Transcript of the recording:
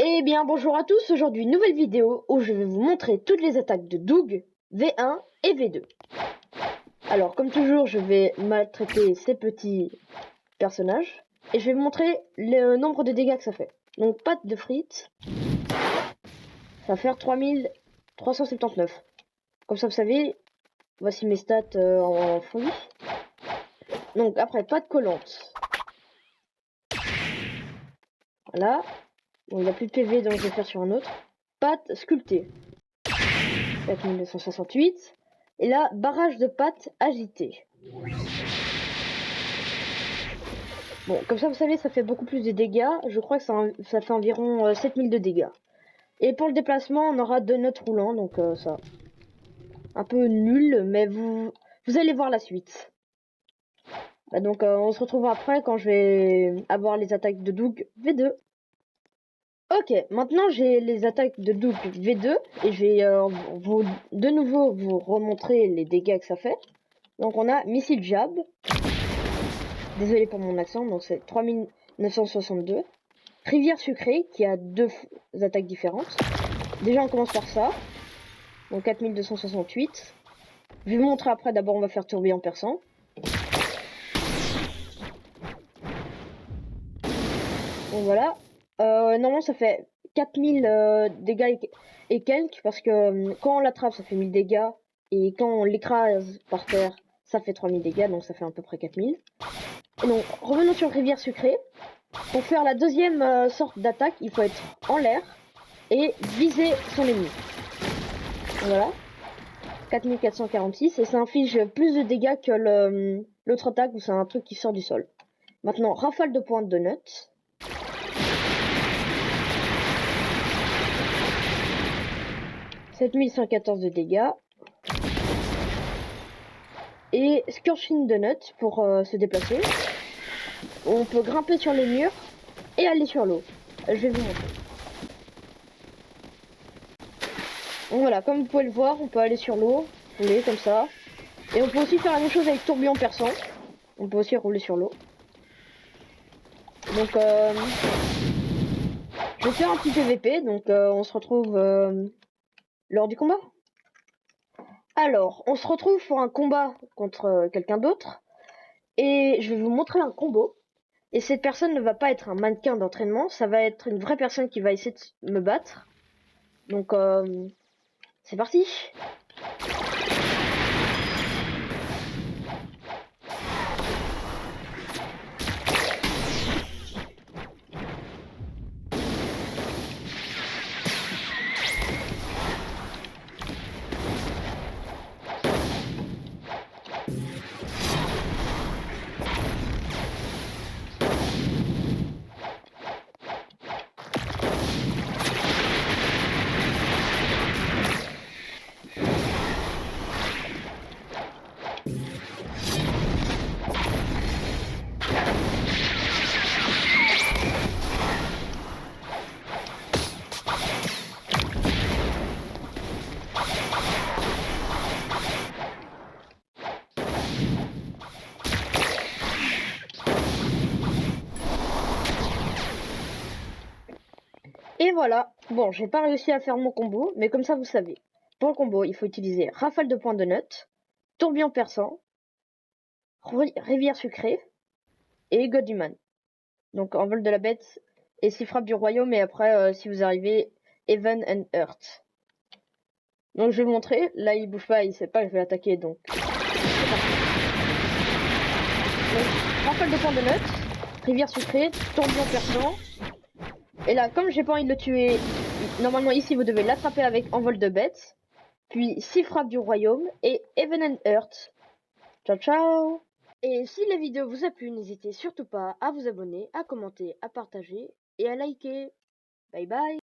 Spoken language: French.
Eh bien bonjour à tous, aujourd'hui nouvelle vidéo où je vais vous montrer toutes les attaques de Doug V1 et V2. Alors comme toujours je vais maltraiter ces petits personnages et je vais vous montrer le nombre de dégâts que ça fait. Donc pâte de frites, ça va faire 3379. Comme ça vous savez, voici mes stats en folie. Donc après pâte collante. Voilà, bon, il n'y a plus de PV donc je vais faire sur un autre. Pâte sculptée. 4268. Et là, barrage de pâte agité. Bon, comme ça, vous savez, ça fait beaucoup plus de dégâts. Je crois que ça fait environ 7000 de dégâts. Et pour le déplacement, on aura 2 notes roulants, donc ça. Un peu nul, mais vous allez voir la suite. Donc on se retrouve après quand je vais avoir les attaques de Doug V2. Ok, maintenant j'ai les attaques de Doug V2 et je vais de nouveau vous remontrer les dégâts que ça fait. Donc on a missile jab. Désolé pour mon accent, donc c'est 3962. Rivière sucrée qui a deux attaques différentes. Déjà on commence par ça. Donc 4268. Je vais vous montrer après, d'abord on va faire tourbillon perçant. Donc voilà. Normalement ça fait 4000 dégâts et quelques, parce que quand on l'attrape ça fait 1000 dégâts. Et quand on l'écrase par terre ça fait 3000 dégâts, donc ça fait à peu près 4000. Et donc revenons sur rivière sucrée. Pour faire la deuxième sorte d'attaque, il faut être en l'air et viser son ennemi. Voilà. 4446 et ça inflige plus de dégâts que l'autre attaque où c'est un truc qui sort du sol. Maintenant, rafale de pointe de nuts. « 7114 de dégâts. Et Scorching de nuts pour se déplacer. On peut grimper sur les murs et aller sur l'eau. Je vais vous montrer. Donc voilà, comme vous pouvez le voir, on peut aller sur l'eau, rouler comme ça. Et on peut aussi faire la même chose avec tourbillon perçant. On peut aussi rouler sur l'eau. Donc je vais faire un petit PVP, donc on se retrouve lors du combat. Alors, on se retrouve pour un combat contre quelqu'un d'autre. Et je vais vous montrer un combo. Et cette personne ne va pas être un mannequin d'entraînement, ça va être une vraie personne qui va essayer de me battre. Donc c'est parti. Et voilà, bon, j'ai pas réussi à faire mon combo, mais comme ça vous savez. Pour le combo, il faut utiliser rafale de pointe de nuts, tourbillon perçant, rivière sucrée et Goddyman. Donc envol de la bête et 6 frappes du royaume, et après si vous arrivez, Heaven and Earth. Donc je vais vous montrer, là il bouge pas, il sait pas que je vais l'attaquer, donc c'est parti. Donc rafale de pointe de nuts, rivière sucrée, tourbillon perçant. Et là, comme j'ai pas envie de le tuer, normalement ici vous devez l'attraper avec envol de bête, puis 6 frappes du royaume et Heaven and Earth. Ciao ciao. Et si la vidéo vous a plu, n'hésitez surtout pas à vous abonner, à commenter, à partager et à liker. Bye bye.